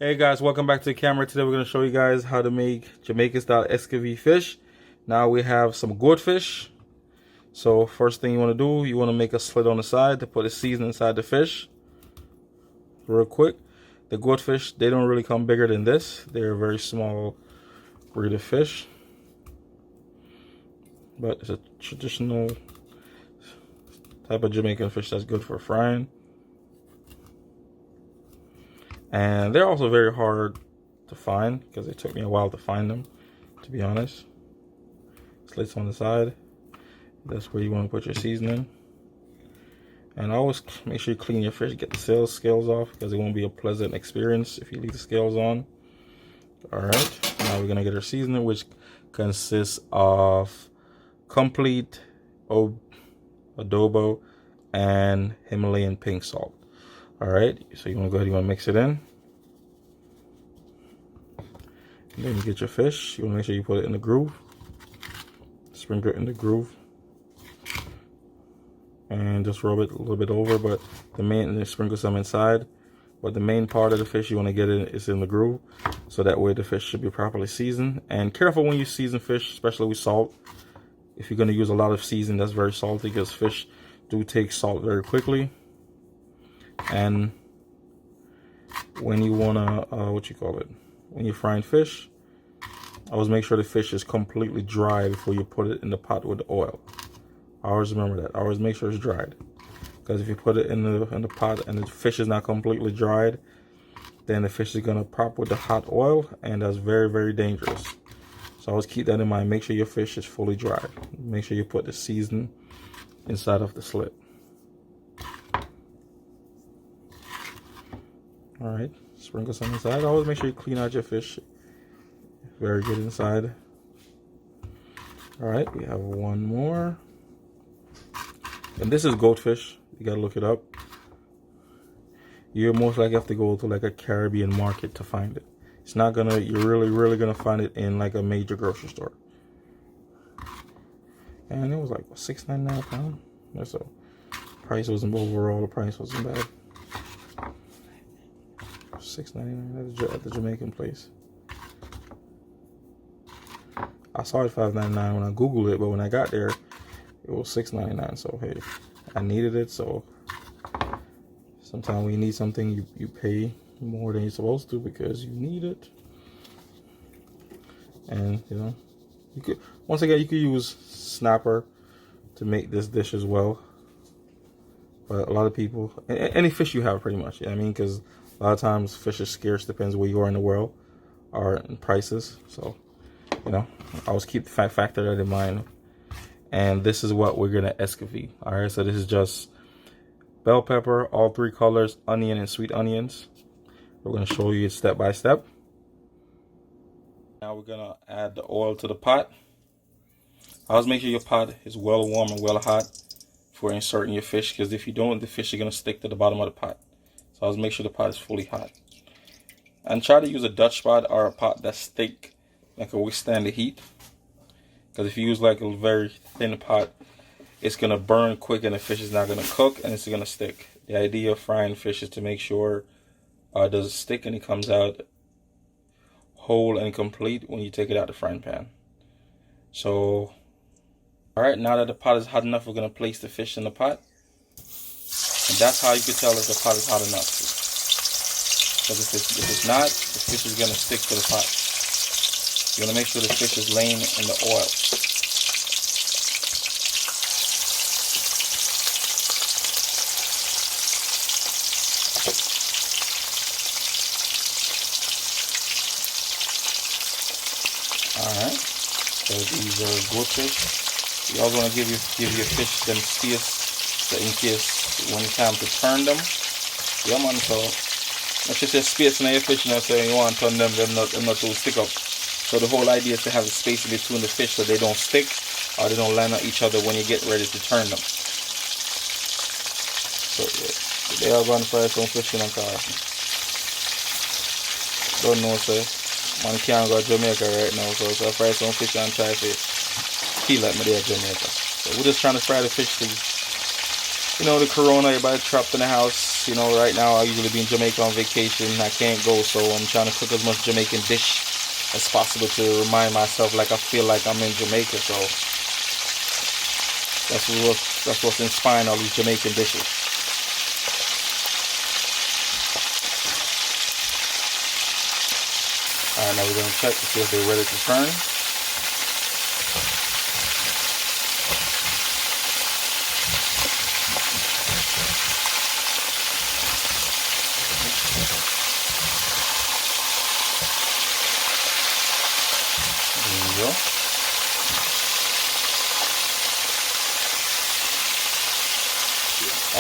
Hey guys, welcome back to the camera. Today we're going to show you guys how to make Jamaican style Escovitch fish. Now we have some goldfish. So first thing you want to do, you want to make a slit on the side to put a seasoning inside the fish. Real quick. The goldfish, they don't really come bigger than this. They're a very small breed of fish. But it's a traditional type of Jamaican fish that's good for frying. And they're also very hard to find because it took me a while to find them, to be honest. Slits on the side. That's where you want to put your seasoning. And always make sure you clean your fish, get the scales off, because it won't be a pleasant experience if you leave the scales on. Alright, now we're going to get our seasoning, which consists of complete adobo and Himalayan pink salt. Alright, so you want to go ahead, you want to mix it in. And then you get your fish, you want to make sure you put it in the groove. Sprinkle it in the groove. And just rub it a little bit over, but and sprinkle some inside. But the main part of the fish you want to get in is in the groove. So that way the fish should be properly seasoned. And careful when you season fish, especially with salt. If you're going to use a lot of seasoning that's very salty, because fish do take salt very quickly. And when you want to, when you're frying fish, always make sure the fish is completely dry before you put it in the pot with the oil. Always remember that. Always make sure it's dried. Because if you put it in the pot and the fish is not completely dried, then the fish is going to pop with the hot oil, and that's very, very dangerous. So always keep that in mind. Make sure your fish is fully dried. Make sure you put the seasoning inside of the slit. Alright, sprinkle some inside. Always make sure you clean out your fish. Very good inside. Alright, we have one more. And this is goldfish. You gotta look it up. You most likely have to go to like a Caribbean market to find it. It's not gonna, you're really gonna find it in like a major grocery store. And it was like $6.99 a pound. So price wasn't overall, the price wasn't bad. $6.99 at the Jamaican place. I saw it $5.99 when I googled it, but when I got there, it was $6.99. So hey, I needed it. So sometimes when you need something, you pay more than you're supposed to because you need it. And you know, you could, once again, you could use snapper to make this dish as well. But a lot of people, any fish you have, pretty much. I mean, because a lot of times fish is scarce, depends where you are in the world or in prices. So, you know, I always keep the factor that in mind. And this is what we're gonna escovitch. All right, so this is just bell pepper, all three colors, onion and sweet onions. We're gonna show you step by step. Now we're gonna add the oil to the pot. Always make sure your pot is well warm and well hot for inserting your fish, because if you don't, the fish are gonna stick to the bottom of the pot. So always make sure the pot is fully hot. And try to use a Dutch pot or a pot that's thick that can withstand the heat. Because if you use like a very thin pot, it's going to burn quick and the fish is not going to cook and it's going to stick. The idea of frying fish is to make sure it doesn't stick and it comes out whole and complete when you take it out of the frying pan. So, alright, now that the pot is hot enough, we're going to place the fish in the pot. And that's how you can tell if the pot is hot enough. Because if it's not, the fish is going to stick to the pot. You want to make sure the fish is laying in the oil. Alright, so these are goldfish. You also want to give your fish them space, so in case when it's time to turn them. Yeah man, so let's just say space in your fish, you know, so you want to turn them not to stick up. So the whole idea is to have the space in between the fish so they don't stick or they don't land on each other when you get ready to turn them. So yeah, they are going to fry some fish in a car. Don't know, sir. Man can't go to Jamaica right now, so I fry some fish and try to feel like me there at Jamaica. So we're just trying to fry the fish to, you know, the corona, everybody trapped in the house. because, you know, right now I usually be in Jamaica on vacation. I can't go, so I'm trying to cook as much Jamaican dish as possible to remind myself like I feel like I'm in Jamaica. So that's what's inspiring all these Jamaican dishes. Alright, now we're going to check to see if they're ready to turn. There you go.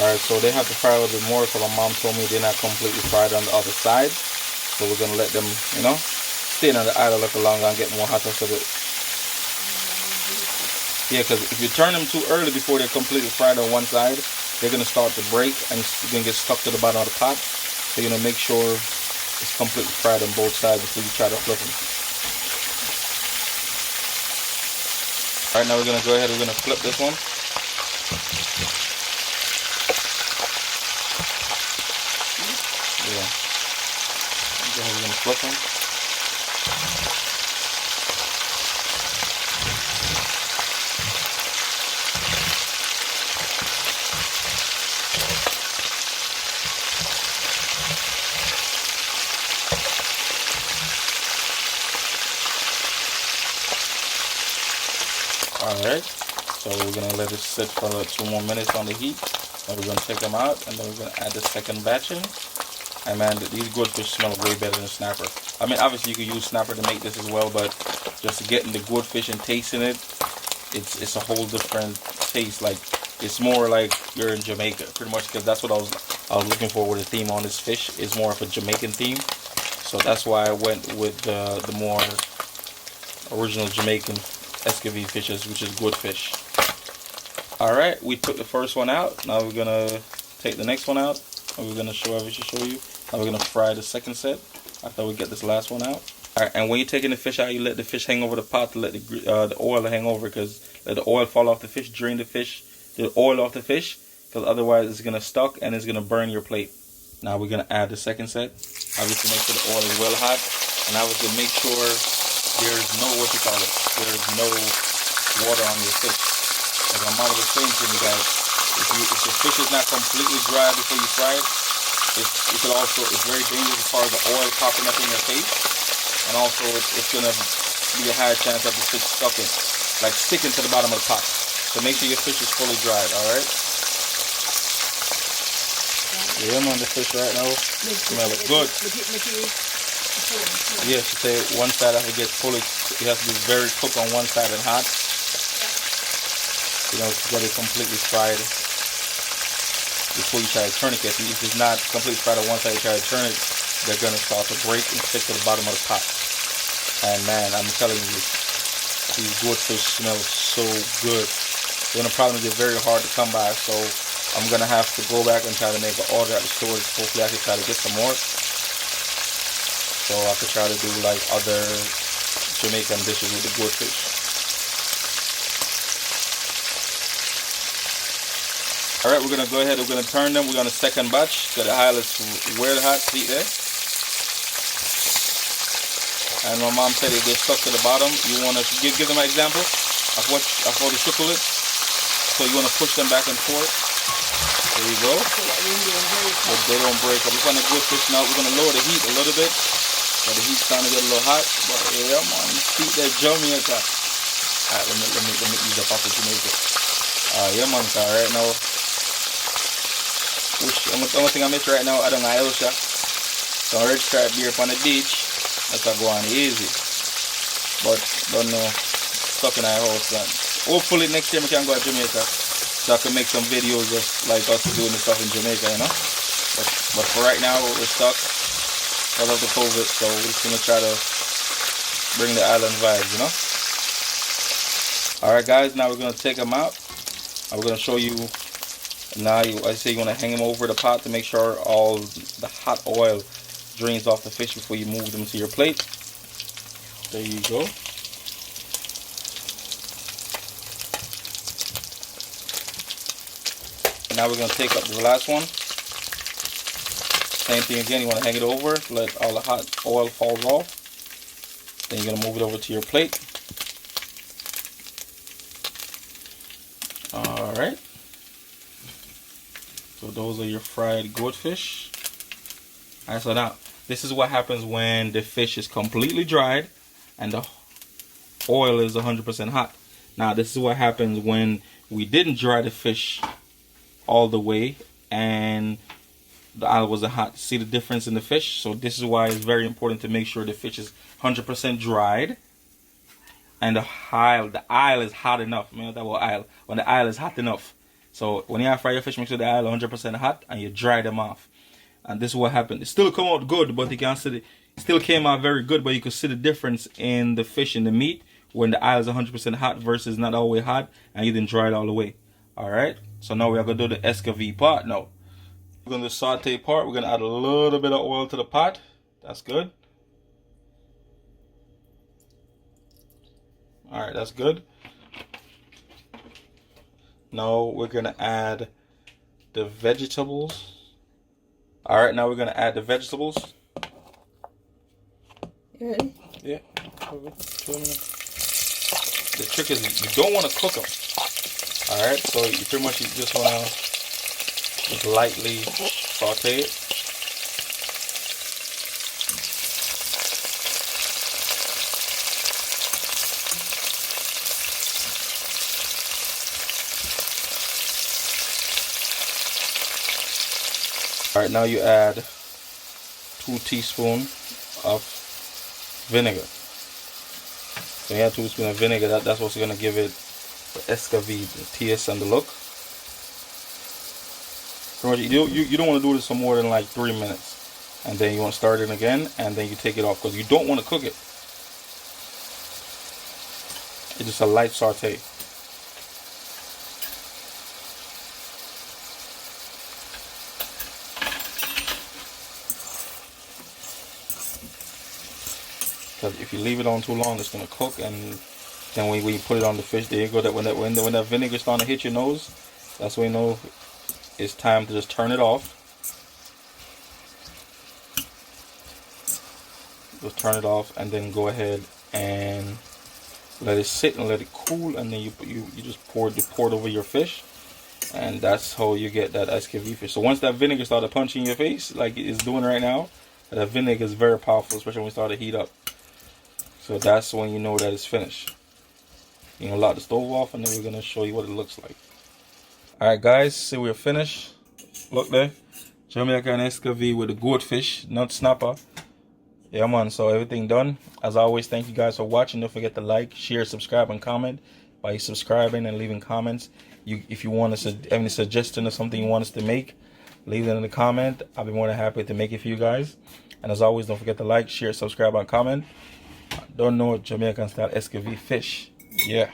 Alright, so they have to fry a little bit more because my mom told me they're not completely fried on the other side. So we're going to let them, you know, stay on the island a little longer and get more hotter. So that, yeah, because if you turn them too early before they're completely fried on one side, they're going to start to break and it's going to get stuck to the bottom of the pot. So you're going to make sure it's completely fried on both sides before you try to flip them. Alright, now we're going to go ahead and we're going to flip this one. Yeah. Go ahead, we're going to flip them. Alright, so we're going to let it sit for like 2 more minutes on the heat. Then we're going to take them out and then we're going to add the second batch in. And man, these goldfish smell way better than snapper. I mean, obviously you could use snapper to make this as well, but just getting the goldfish and tasting it, it's a whole different taste. Like, it's more like you're in Jamaica, pretty much, because that's what I was looking for with the theme on this fish. It's more of a Jamaican theme. So that's why I went with the more original Jamaican Escovitch fishes, which is goldfish. Alright, we took the first one out. Now we're gonna take the next one out. And we're gonna show you. Now we're gonna fry the second set after we get this last one out. Alright, and when you're taking the fish out, you let the fish hang over the pot to let the oil hang over, because let the oil fall off the fish, drain the oil off the fish, because otherwise it's gonna stuck and it's gonna burn your plate. Now we're gonna add the second set. Obviously make sure the oil is well hot, and obviously make sure there's no there's no water on your fish. As my mom was saying to me, guys, if the fish is not completely dry before you fry it, it's very dangerous as far as the oil popping up in your face, and also it's gonna be a higher chance of the fish sticking to the bottom of the pot. So make sure your fish is fully dried. All right. Yeah, man, the fish right now smell it good. Yeah, she said one side has to get fully. It has to be very cooked on one side and hot. You know, to get it completely fried before you try to turn it. If it's not completely fried on one side, you try to turn it, they're gonna start to break and stick to the bottom of the pot. And man, I'm telling you, these goldfish smell so good. They're gonna probably get very hard to come by. So I'm gonna have to go back and try to make an order at the store. Hopefully, I can try to get some more. So I could try to do like other Jamaican dishes with the goldfish. Alright, we're going to go ahead, we're going to turn them, we're going to second batch, get the highlights well hot, see there. And my mom said if they stuck to the bottom, you want to give them an example of how to trickle it. So you want to push them back and forth. There you go. But they don't break up. We're going to go fish now, we're going to lower the heat a little bit. So the heat's starting to get a little hot. But yeah, man, see that Jamaica. Alright, let me use the pop to make it. Yeah, man, right now. The only thing I miss right now, I don't know Elsha. So red stripe beer on the beach, that can go on easy. But don't know, stuck in our house. And hopefully next year we can go to Jamaica, so I can make some videos just like us doing the stuff in Jamaica, you know. But for right now, we're stuck because of the COVID, so we're just gonna try to bring the island vibes, you know. Alright guys, now we're gonna take them out. I'm gonna show you. Now, I say you want to hang them over the pot to make sure all the hot oil drains off the fish before you move them to your plate. There you go. Now we're going to take up the last one. Same thing again, you want to hang it over, let all the hot oil fall off. Then you're going to move it over to your plate. Alright. So those are your fried goatfish. Alright, so now, this is what happens when the fish is completely dried and the oil is 100% hot. Now, this is what happens when we didn't dry the fish all the way and the oil wasn't hot. See the difference in the fish? So this is why it's very important to make sure the fish is 100% dried and the aisle is hot enough. Man, that was aisle. When the aisle is hot enough. So when you fry your fish, make sure the aisle is 100% hot and you dry them off. And this is what happened. It still come out good, but you can see it still came out very good, but you can see the difference in the fish and the meat when the aisle is 100% hot versus not all the way hot and you didn't dry it all the way. Alright, so now we are going to do the Escovitch part now. We're going to do the saute part. We're going to add a little bit of oil to the pot. That's good. Alright, that's good. Now we're going to add the vegetables. Alright, now we're going to add the vegetables. You ready? Yeah. The trick is you don't want to cook them. Alright, so you pretty much just want to just lightly saute it. Alright, now you add 2 teaspoons of vinegar. So you add 2 teaspoons of vinegar, that's what's going to give it the Escovitch, the taste and the look. You don't want to do this for more than like 3 minutes. And then you want to start it again and then you take it off because you don't want to cook it. It's just a light saute. Because if you leave it on too long, it's gonna cook, and then when you put it on the fish, there you go. That when that vinegar starting to hit your nose, that's when you know it's time to just turn it off. Just turn it off, and then go ahead and let it sit and let it cool, and then you just pour it over your fish, and that's how you get that Escovitch fish. So once that vinegar started punching your face, like it's doing right now, that vinegar is very powerful, especially when it starts to heat up. So that's when you know that it's finished. You're going to lock the stove off and then we're going to show you what it looks like. Alright guys, see we're finished. Look there. Jamaican Escovitch with the goatfish, not snapper. Yeah man, so everything done. As always, thank you guys for watching. Don't forget to like, share, subscribe, and comment. By subscribing and leaving comments. If you want us to have any suggestion or something you want us to make, leave it in the comment. I'll be more than happy to make it for you guys. And as always, don't forget to like, share, subscribe, and comment. Don't know Jamaican style Escovitch fish. Yeah.